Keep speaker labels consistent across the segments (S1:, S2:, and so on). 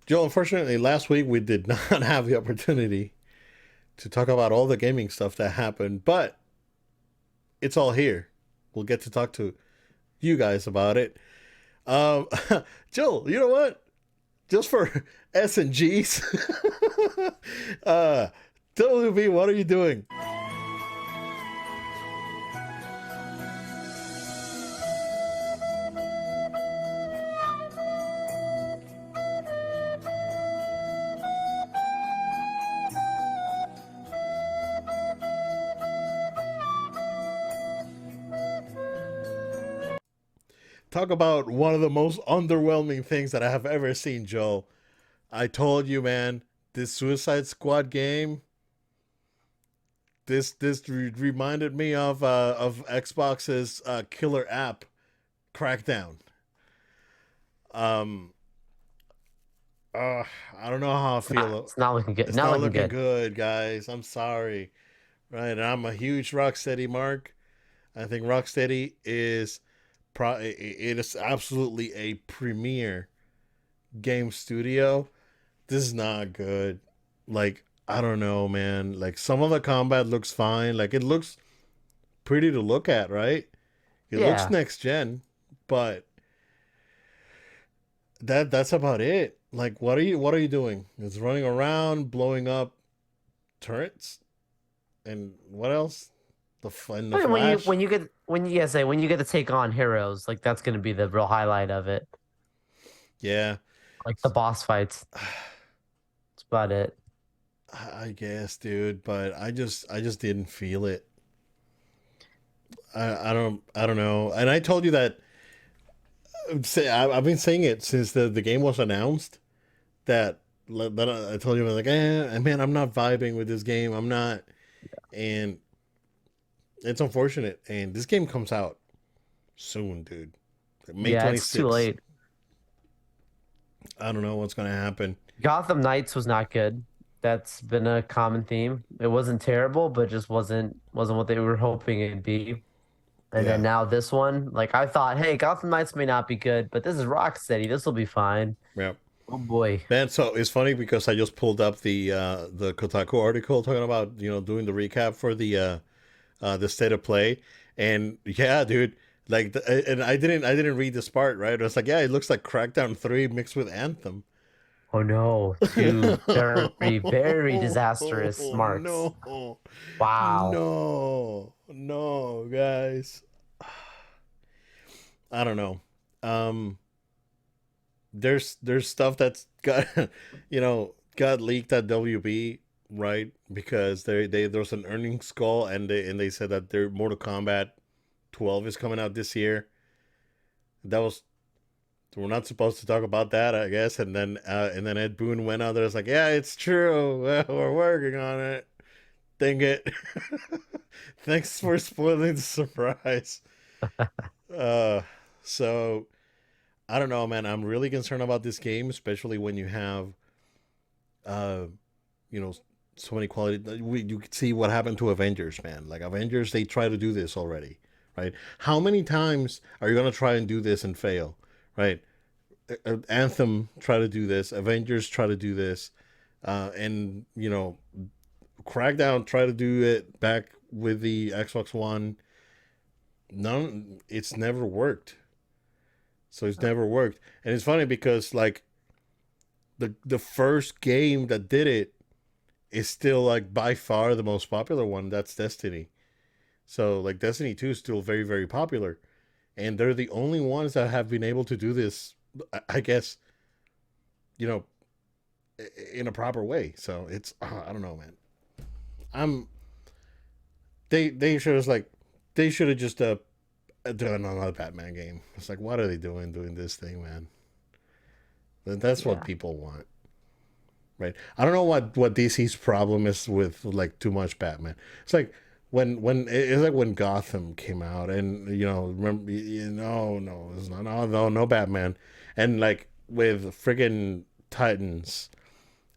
S1: Joe, unfortunately, last week we did not have the opportunity to talk about all the gaming stuff that happened, but it's all here. We'll get to talk to you guys about it. Um, Joel, you know what? Just for S and G's, uh, WB, what are you doing? Talk about one of the most underwhelming things that I have ever seen, Joel. I told you, man, this Suicide Squad game. This reminded me of Xbox's killer app, Crackdown. Um, uh, I don't know how I feel.
S2: It's not looking good.
S1: It's
S2: Not
S1: not
S2: looking
S1: looking
S2: good.
S1: good, guys. I'm sorry. Right, and I'm a huge Rocksteady mark. I think Rocksteady is it is absolutely a premier game studio. This is not good. Like, I don't know, man. Like, some of the combat looks fine. Like, it looks pretty to look at, right? It looks
S2: Yeah.
S1: next gen, but that's about it. Like, what are you doing? It's running around, blowing up turrets, and what else? And the
S2: I mean,
S1: Flash.
S2: when you get to take on heroes, like that's gonna be the real highlight of it.
S1: Yeah,
S2: Like the boss fights. That's about it.
S1: I guess, dude. But I just didn't feel it. I don't know. And I told you that. I've been saying it since the game was announced. That I told you, I was like, man, I'm not vibing with this game. I'm not, and it's unfortunate. And this game comes out soon, dude. May
S2: Yeah,
S1: twenty
S2: it's too
S1: sixth.
S2: late.
S1: I don't know what's gonna happen.
S2: Gotham Knights was not good. That's been a common theme. It wasn't terrible, but just wasn't what they were hoping it'd be. And then
S1: Yeah,
S2: now this one, like I thought, hey, Gotham Knights may not be good, but this is Rocksteady. This will be fine.
S1: yeah.
S2: Oh boy.
S1: Man, so it's funny because I just pulled up the Kotaku article talking about doing the recap for the state of play, and yeah, dude, like, and I didn't read this part, right? I was like, yeah, it looks like Crackdown 3 mixed with Anthem.
S2: Oh no, two very, very disastrous marks.
S1: No,
S2: Wow.
S1: no, guys. I don't know. Um, there's stuff that's got got leaked at WB, right? Because they there was an earnings call, and they said that their Mortal Kombat 12 is coming out this year. That was We're not supposed to talk about that, I guess. And then Ed Boon went out there. It's like, yeah, it's true. We're working on it. Dang it! Thanks for spoiling the surprise. Uh, so I don't know, man. I'm really concerned about this game, especially when you have, uh, you know, so many quality. You could see what happened to Avengers, man. Like, Avengers, they try to do this already, right? How many times are you gonna try and do this and fail, right? Anthem try to do this, Avengers try to do this, and Crackdown try to do it back with the Xbox One. None, it's never worked. So it's never worked, and it's funny because, like, the first game that did it is still, like, by far the most popular one. That's Destiny. So, like, Destiny 2 is still very, very popular, and they're the only ones that have been able to do this. I guess you know in a proper way. So it's I don't know, man. I'm they should have like they should have just done another Batman game. It's like, what are they doing this thing, man? That's what
S2: Yeah.
S1: people want, right? I don't know what DC's problem is with, like, too much Batman. It's like it's like when Gotham came out, and remember, no, it's not, no Batman, and, like, with friggin' Titans,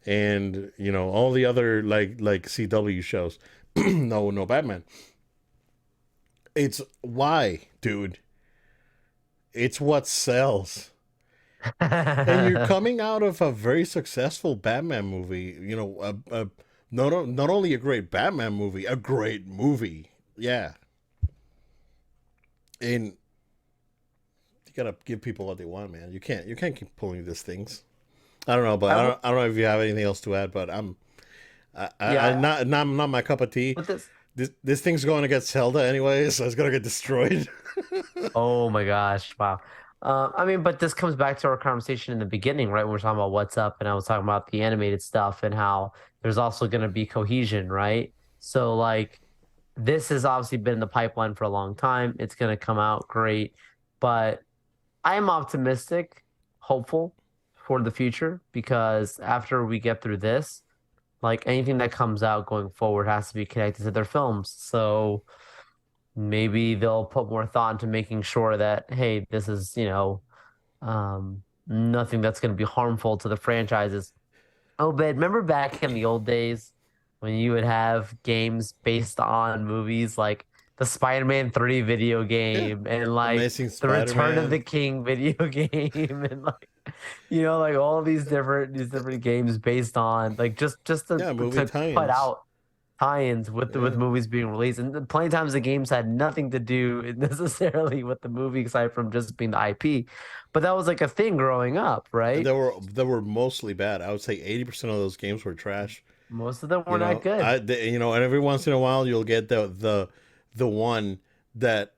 S1: and all the other, like CW shows. No Batman. It's why, dude. It's what sells. And you're coming out of a very successful Batman movie. You know, not only a great Batman movie, a great movie. Yeah, and you gotta give people what they want, man. You can't keep pulling these things. I don't know, but
S2: I will,
S1: I don't know if you have anything else to add. But I
S2: yeah,
S1: not my cup of tea.
S2: with this.
S1: This thing's going against Zelda anyway, so it's gonna get destroyed.
S2: Oh my gosh, wow. I mean, but this comes back to our conversation in the beginning, right? We're talking about what's up, and I was talking about the animated stuff and how there's also going to be cohesion, right? So, like, this has obviously been in the pipeline for a long time. It's going to come out great, but I am optimistic, hopeful for the future because after we get through this, like anything that comes out going forward has to be connected to their films. So maybe they'll put more thought into making sure that, hey, this is, nothing that's going to be harmful to the franchises. Oh, but remember back in the old days when you would have games based on movies like the Spider-Man 3 video
S1: Yeah,
S2: game and like
S1: Amazing
S2: the Return of the
S1: Spider-Man.
S2: King video game and like like all these different games based on like just to
S1: Yeah, movie
S2: to put
S1: tie-ins.
S2: out tie-ins with
S1: Yeah,
S2: movies being released. And plenty of times the games had nothing to do necessarily with the movie aside from just being the IP. But that was like a thing growing up,
S1: and
S2: right?
S1: they were mostly bad. I would say 80% of those games were trash.
S2: Most of them
S1: You
S2: were not
S1: know,
S2: good.
S1: and every once in a while you'll get the one that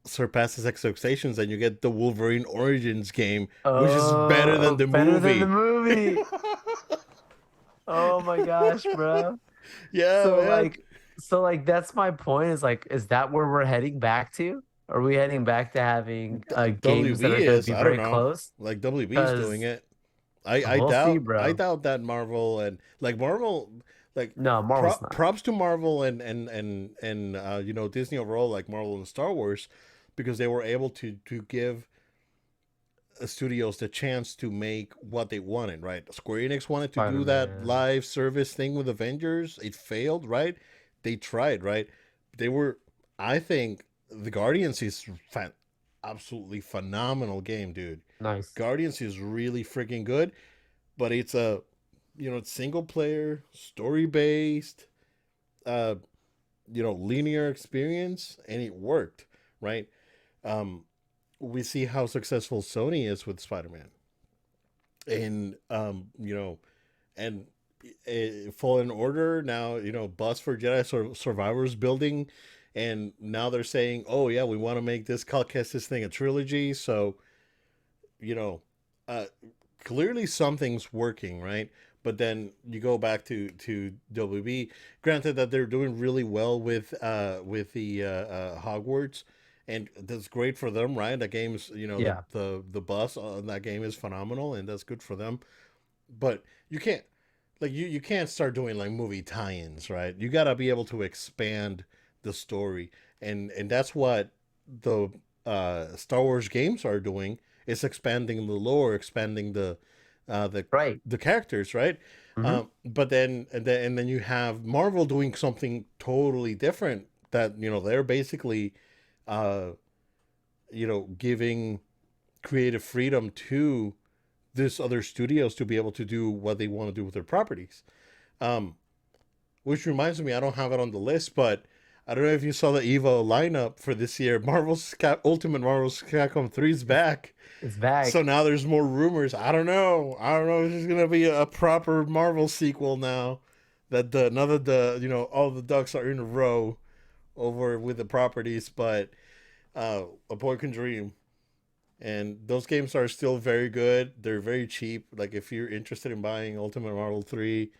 S1: surpasses expectations, and you get the Wolverine Origins game, which is better than
S2: Oh,
S1: the
S2: better than the
S1: movie.
S2: movie. Oh my gosh, bro.
S1: Yeah,
S2: So
S1: man.
S2: like so like that's my point is like is that where we're heading back to? Are we heading back to having games that
S1: WB
S2: are going to
S1: is,
S2: be
S1: I don't
S2: very
S1: know,
S2: close?
S1: like WB is doing
S2: Cuz
S1: it.
S2: we'll see,
S1: I
S2: bro.
S1: doubt that Marvel and like Marvel like
S2: No, Marvel's not.
S1: props to Marvel and you know, Disney overall, like Marvel and Star Wars, because they were able to give studios the chance to make what they wanted, right? Square Enix wanted to do that
S2: Spider-Man.
S1: live service thing with Avengers. It failed, right? They tried, right? They were, I think, the Guardians is absolutely phenomenal game, dude.
S2: Nice.
S1: Guardians is really freaking good, but it's a, you know, it's single player, story based, uh, you know, linear experience, and it worked, right? Um, we see how successful Sony is with Spider-Man, and you know, and Fallen Order now, you know, Bus for Jedi Survivors building, and now they're saying, oh yeah, we want to make this Cal Kestis thing a trilogy, so you know, uh, clearly something's working, right? But then you go back to WB. Granted that they're doing really well with the Hogwarts, and that's great for them, right? That game's, you know,
S2: Yeah.
S1: the bus on that game is phenomenal, and that's good for them. But you can't you can't start doing like movie tie-ins, right? You got to be able to expand the story, and that's what the Star Wars games are doing. It's expanding the lore, expanding uh, the
S2: Right.
S1: the characters, right?
S2: Hmm.
S1: But then and then you have Marvel doing something totally different. That, you know, they're basically uh, you know, giving creative freedom to this other studios to be able to do what they want to do with their properties. Um, which reminds me, I don't have it on the list, but I don't know if you saw the Evo lineup for this year. Ultimate Marvel's Capcom 3 is back.
S2: It's
S1: So
S2: back.
S1: now there's more rumors. I don't know. I don't know if there's gonna be a proper Marvel sequel now. That the you know, all the ducks are in a row over with the properties, but a boy can dream. And those games are still very good. They're very cheap. Like if you're interested in buying Ultimate Marvel 3,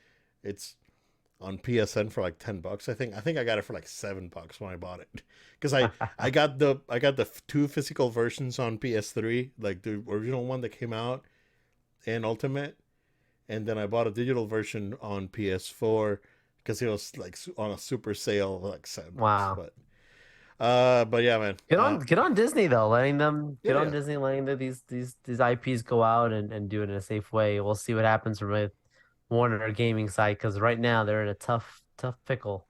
S1: it's on PSN for like $10. I think I got it for like $7 when I bought it. Cuz I got the two physical versions on PS3, like the original one that came out and Ultimate, and then I bought a digital version on PS4 cuz it was like on a super sale like $7.
S2: Wow.
S1: But yeah, man.
S2: Get on Disney though, letting them
S1: Yeah,
S2: get on
S1: yeah.
S2: Disney, letting these IPs go out and do it in a safe way. We'll see what happens with Warner Gaming side because right now they're in a tough pickle.